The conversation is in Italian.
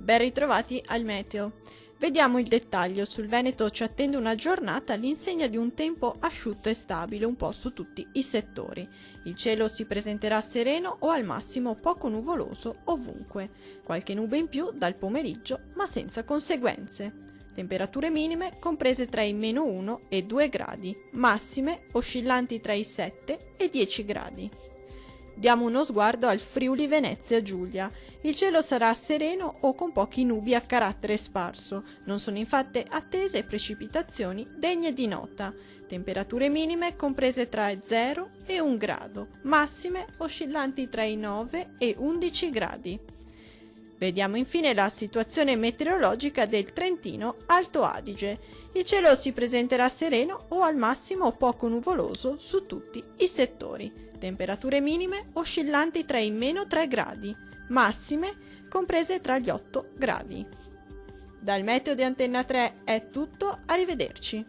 Ben ritrovati al meteo. Vediamo il dettaglio. Sul Veneto ci attende una giornata all'insegna di un tempo asciutto e stabile un po' su tutti i settori. Il cielo si presenterà sereno o al massimo poco nuvoloso ovunque. Qualche nube in più dal pomeriggio, ma senza conseguenze. Temperature minime comprese tra i -1 e 2 gradi, massime oscillanti tra i 7 e 10 gradi. Diamo uno sguardo al Friuli Venezia Giulia. Il cielo sarà sereno o con pochi nubi a carattere sparso. Non sono infatti attese precipitazioni degne di nota. Temperature minime comprese tra 0 e 1 grado, massime oscillanti tra i 9 e 11 gradi. Vediamo infine la situazione meteorologica del Trentino Alto Adige. Il cielo si presenterà sereno o al massimo poco nuvoloso su tutti i settori. Temperature minime oscillanti tra i -3 gradi, massime comprese tra gli 8 gradi. Dal meteo di Antenna 3 è tutto, arrivederci.